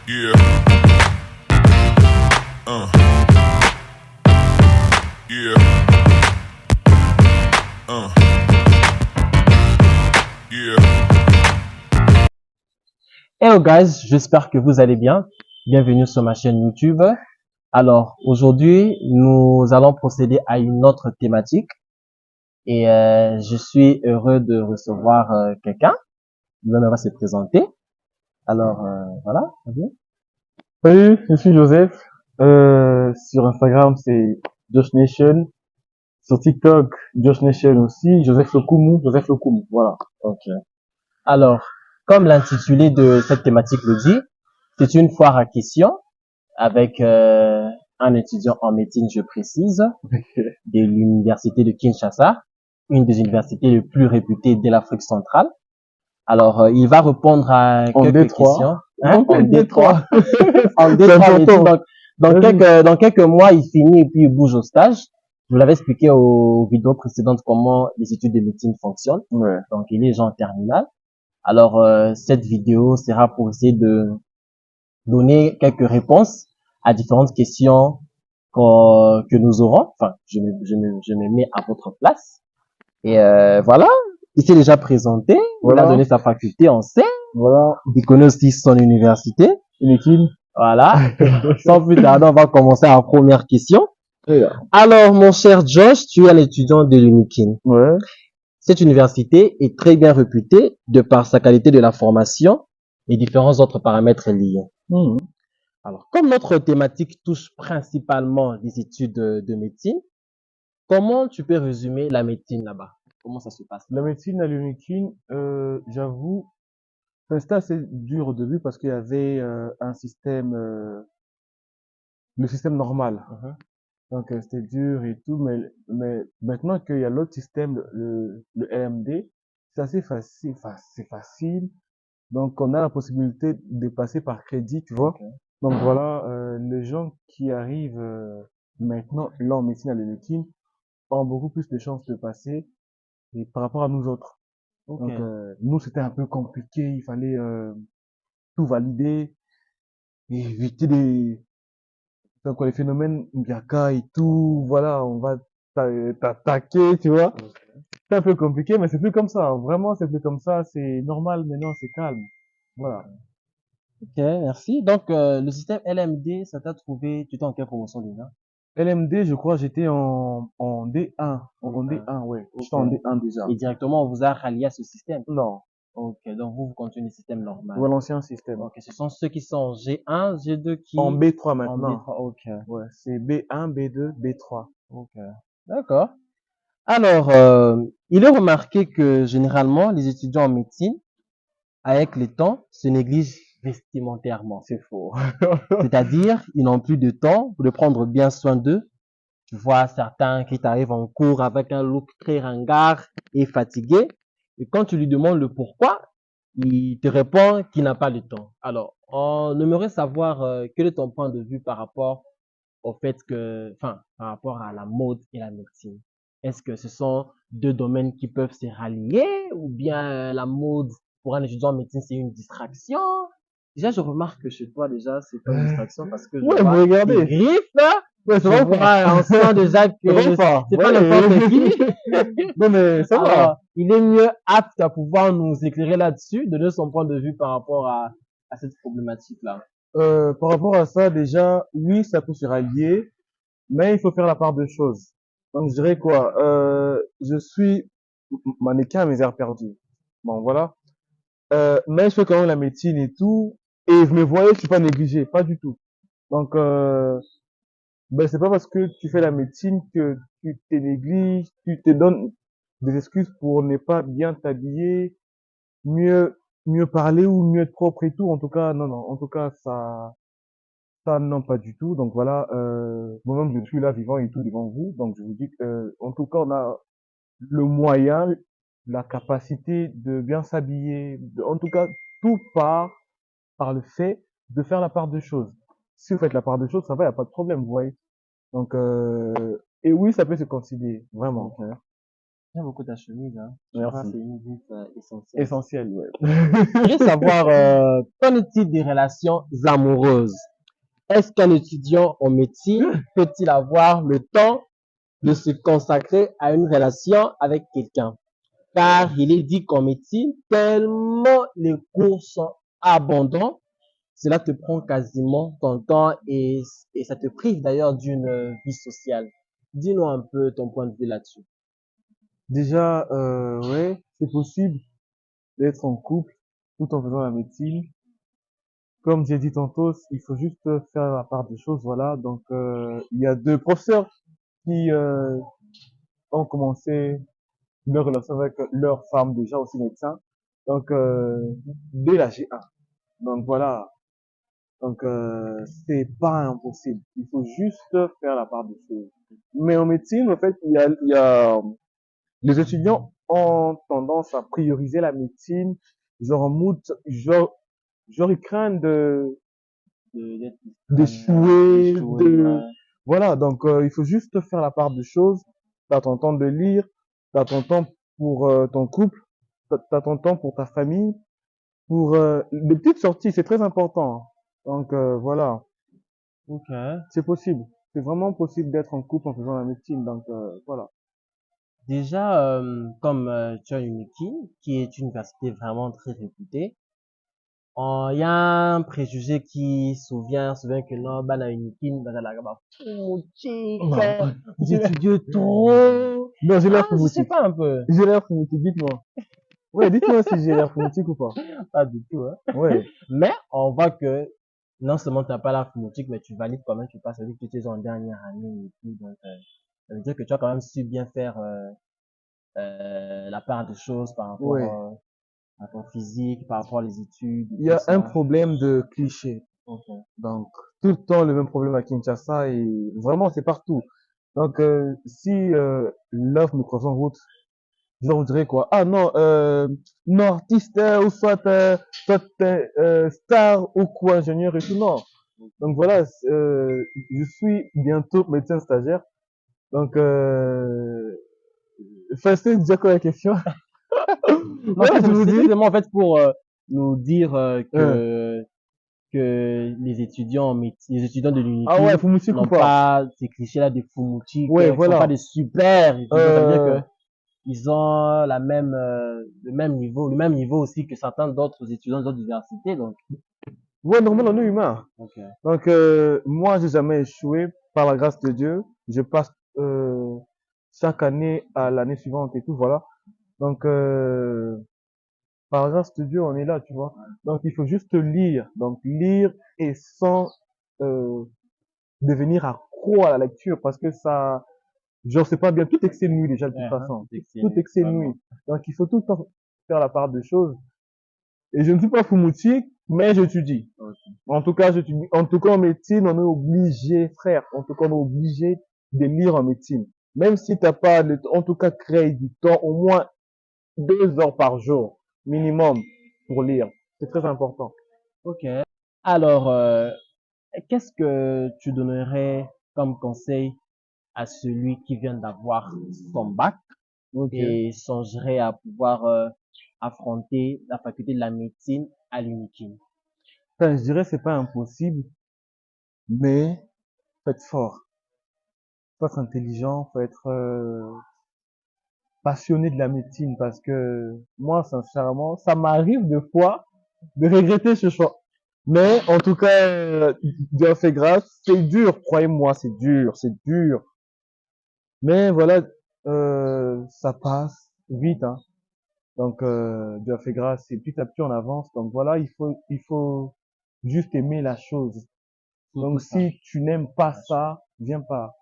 Yeah. Yeah. Yeah. Hello guys, j'espère que vous allez bien. Bienvenue sur ma chaîne YouTube. Alors aujourd'hui, nous allons procéder à une autre thématique et je suis heureux de recevoir quelqu'un. Il va se présenter. Alors voilà. Salut, je suis Joseph. Sur Instagram, c'est Josh Nation. Sur TikTok, Josh Nation aussi. Joseph Lokumu, voilà. Ok. Alors, comme l'intitulé de cette thématique le dit, c'est une foire à questions avec un étudiant en médecine, je précise, de l'université de Kinshasa, une des universités les plus réputées de l'Afrique centrale. Alors, il va répondre à En quelques D3. questions. Hein, en D3. D3. En C'est D3, mais important. dans quelques mois, il finit et puis il bouge au stage. Je vous l'avais expliqué aux vidéos précédentes comment les études de médecine fonctionnent. Ouais. Donc, il est déjà en terminale. Alors, cette vidéo sera pour essayer de donner quelques réponses à différentes questions que nous aurons. Enfin, je me mets à votre place. Et voilà, il s'est déjà présenté, Voilà. il a donné sa faculté, on sait. Voilà. Il connaît aussi son université. Unikin. Voilà. Sans plus tarder, on va commencer à la première question. Yeah. Alors, mon cher Josh, tu es un étudiant de l'UNIKIN. Ouais. Cette université est très bien réputée de par sa qualité de la formation et différents autres paramètres liés. Alors, comme notre thématique touche principalement les études de médecine, comment tu peux résumer la médecine là-bas? Comment ça se passe? La médecine à l'Unikin, j'avoue, c'était assez dur au début parce qu'il y avait un système, le système normal. Donc c'était dur et tout, mais maintenant qu'il y a l'autre système, le LMD, c'est assez facile, enfin, c'est facile. Donc on a la possibilité de passer par crédit, tu vois. Donc voilà, les gens qui arrivent maintenant là en médecine à l'UNIKIN ont beaucoup plus de chances de passer et par rapport à nous autres. Ok. Donc nous c'était un peu compliqué, il fallait tout valider et éviter donc les phénomènes Ngaka et tout, voilà, on va t'attaquer, tu vois. C'est un peu compliqué, mais c'est plus comme ça. Vraiment, c'est plus comme ça. C'est normal maintenant, c'est calme. Voilà. Ok, merci. Donc, le système LMD, ça t'a trouvé, tu étais en quelle promotion déjà? LMD, je crois, j'étais en D1. En D1, ouais. J'étais en D1 déjà. Et directement, on vous a rallié à ce système. Non, Ok, donc vous continuez le système normal. ouais, l'ancien système. Ok, ce sont ceux qui sont en G1, G2 qui... En B3 En maintenant. B3, ok. Ouais, c'est B1, B2, B3. Ok. D'accord. Alors, il est remarqué que généralement, les étudiants en médecine, avec le temps, se négligent vestimentairement. C'est faux. C'est-à-dire, ils n'ont plus de temps pour de prendre bien soin d'eux. Tu vois certains qui t'arrivent en cours avec un look très ringard et fatigué. Et quand tu lui demandes le pourquoi, il te répond qu'il n'a pas le temps. Alors, on aimerait savoir quel est ton point de vue par rapport au fait que, enfin, par rapport à la mode et la médecine. Est-ce que ce sont deux domaines qui peuvent se rallier ou bien la mode pour un étudiant en médecine c'est une distraction? Déjà, je remarque que chez toi déjà c'est pas une distraction parce que je Ouais, vous vois regardez. tes griffes là. Ouais, ça Je va pas. vois, on sent déjà que c'est pas n'importe qui. Non, mais ça va. Alors, il est mieux apte à pouvoir nous éclairer là-dessus, donner son point de vue par rapport à cette problématique-là. Par rapport à ça, déjà, oui, ça peut se rallier, mais il faut faire la part de choses. Donc, je dirais quoi? Je suis mannequin à mes heures perdues. Bon, voilà. Mais je fais quand même la médecine et tout. Et vous me voyez, je suis pas négligé, pas du tout. Donc, ben, c'est pas parce que tu fais la médecine que tu te négliges, tu te donnes des excuses pour ne pas bien t'habiller, mieux parler ou mieux être propre et tout. En tout cas, non, non. En tout cas, ça, non, pas du tout. Donc voilà, moi-même, je suis là vivant et tout devant vous. Donc je vous dis que, en tout cas, on a le moyen, la capacité de bien s'habiller. En tout cas, tout part par le fait de faire la part de choses. Si vous faites la part de choses, ça va, y a pas de problème, vous voyez. Donc, et oui, ça peut se concilier, vraiment. J'aime beaucoup ta chemise, hein. Je crois que Merci. c'est une griffe essentielle. Essentiel, ouais. Je voudrais savoir, qu'en est-il des relations amoureuses? Est-ce qu'un étudiant en médecine peut-il avoir le temps de se consacrer à une relation avec quelqu'un? Car il est dit qu'en médecine, tellement les cours sont abondants, cela te prend quasiment ton temps et ça te prive d'ailleurs d'une vie sociale. Dis-nous un peu ton point de vue là-dessus. Déjà, ouais, c'est possible d'être en couple tout en faisant la médecine. Comme j'ai dit tantôt, il faut juste faire la part des choses, voilà. Donc, il y a deux professeurs qui ont commencé leur relation avec leur femme, déjà aussi médecin. Donc, dès la G1. Donc, voilà. Donc, c'est pas impossible. Il faut juste faire la part des choses. Mais en médecine, en fait, les étudiants ont tendance à prioriser la médecine, genre en mode, genre ils craignent d'échouer, Ouais. voilà. Donc, il faut juste faire la part des choses. T'as ton temps de lire, t'as ton temps pour ton couple, t'as ton temps pour ta famille, pour des petites sorties, c'est très important. Donc, voilà, Ok. c'est possible. C'est vraiment possible d'être en couple en faisant la médecine. Donc, voilà. Déjà, comme tu as une qui est une université vraiment très réputée, il y a un préjugé qui souvient que non, bah, la Unikin, bah, la gaba, Non, vous étudiez trop. non, j'ai l'air Ah, je sais foutique. pas un peu. J'ai l'air foutique, dites-moi. Ouais, dites-moi si j'ai l'air foutique ou pas. Pas du tout, hein. Ouais, Mais on voit que non seulement tu n'as pas la phonétique, mais tu valides quand même, tu passes, que tu es en dernière année et tout. Donc, ça veut dire que tu as quand même su bien faire la part des choses par rapport ouais. à ton physique, par rapport aux études et Il y tout a un ça. problème de cliché. Ok. Donc, tout le temps le même problème à Kinshasa et vraiment, c'est partout. Donc, si l'offre me croise en route, je leur dirais quoi? Ah non, non, artiste ou soit star ou quoi, ingénieur et tout. Non. Donc voilà, je suis bientôt médecin stagiaire. Donc, c'est déjà quoi la question? Non, Ouais, je vous c'était dis. vraiment en fait pour nous dire Euh, que les étudiants de ah ouais, l'UNIKIN faut musique ou n'ont pas? pas ces clichés-là des fous-moutiques, Ouais, qui sont pas voilà. des super étudiants. Ça veut dire Euh, que ils ont le même niveau aussi que certains d'autres étudiants d'autres universités. Donc, ouais, normal, on est humain. ok. Donc, moi, j'ai jamais échoué par la grâce de Dieu. Je passe chaque année à l'année suivante et tout, voilà. Donc, par la grâce de Dieu, on est là, tu vois. Donc, il faut juste lire. Donc, lire et sans euh, devenir accro à la lecture parce que ça, genre, c'est pas bien. Tout excès de nuit déjà de toute Ouais, hein, façon. c'est Tout excellent, excès de nuit. vraiment. Donc, il faut tout le temps faire la part des choses. Et je ne suis pas fumoutique, mais j'étudie. Ok. En tout cas, j'étudie. En tout cas, en médecine, on est obligé, frère. En tout cas, on est obligé de lire en médecine. Même si t'as pas le temps, en tout cas, crée du temps, au moins 2 heures par jour, minimum, pour lire. C'est très important. Ok. Alors, qu'est-ce que tu donnerais comme conseil à celui qui vient d'avoir son bac Ok. et songerait à pouvoir affronter la faculté de la médecine à l'UNIKIN? Enfin, je dirais, c'est pas impossible, mais faut être fort. Faut être intelligent, faut être passionné de la médecine parce que moi, sincèrement, ça m'arrive de fois de regretter ce choix. Mais en tout cas, Dieu a fait grâce. C'est dur, croyez-moi, c'est dur, c'est dur. Mais voilà, ça passe vite, hein. Donc, Dieu a fait grâce et petit à petit on avance. Donc voilà, il faut juste aimer la chose. Surtout Donc ça. si tu n'aimes pas ça, viens pas.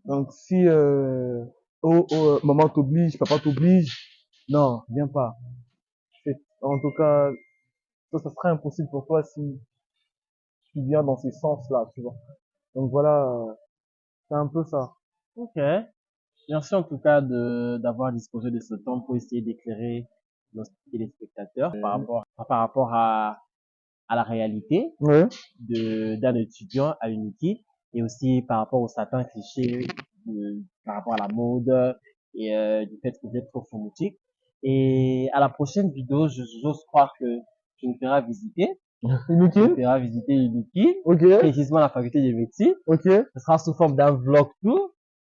Donc si oh, oh, maman t'oblige, papa t'oblige, non, viens pas. En tout cas, ça sera impossible pour toi si tu viens dans ces sens-là, tu vois. Donc voilà, c'est un peu ça. Ok. Merci en tout cas d'avoir disposé de ce temps pour essayer d'éclairer nos téléspectateurs par rapport à la réalité Ouais. d'un étudiant à une équipe et aussi par rapport aux certains clichés par rapport à la mode et du fait que vous êtes trop phonétique. Et à la prochaine vidéo, j'ose croire que tu nous feras visiter. Tu nous Inutile? feras visiter Uniki, Ok, précisément la faculté de médecine. ok. Ce sera sous forme d'un vlog tour.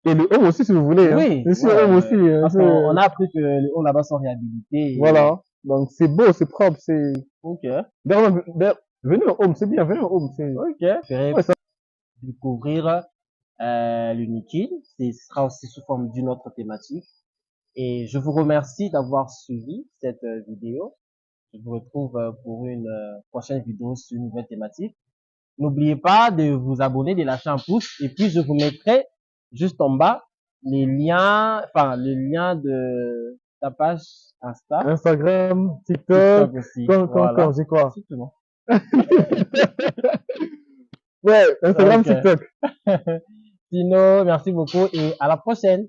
Et le home aussi, si vous voulez, hein. Oui, Bien sûr, ouais, home ouais. aussi, hein, Parce qu'on a appris que les hauts là-bas sont réhabilités. Et... Voilà. Donc, c'est beau, c'est propre, c'est... Ok. D'ailleurs, venez au home, c'est bien, venez au home, c'est... Ok. Je ferai Ouais, ça... découvrir l'Uniki. Ce sera aussi sous forme d'une autre thématique. Et je vous remercie d'avoir suivi cette vidéo. Je vous retrouve pour une prochaine vidéo sur une nouvelle thématique. N'oubliez pas de vous abonner, de lâcher un pouce. Et puis, je vous mettrai juste en bas les liens, enfin, le lien de ta page Insta. Instagram, TikTok TikTok, aussi. quand, Voilà. j'ai quoi? C'est tout, non? Ouais, Instagram, Ok. TikTok. Sinon, merci beaucoup et à la prochaine.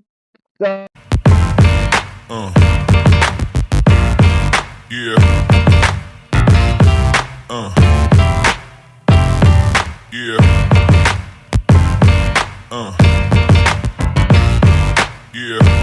Yeah. Yeah. Yeah.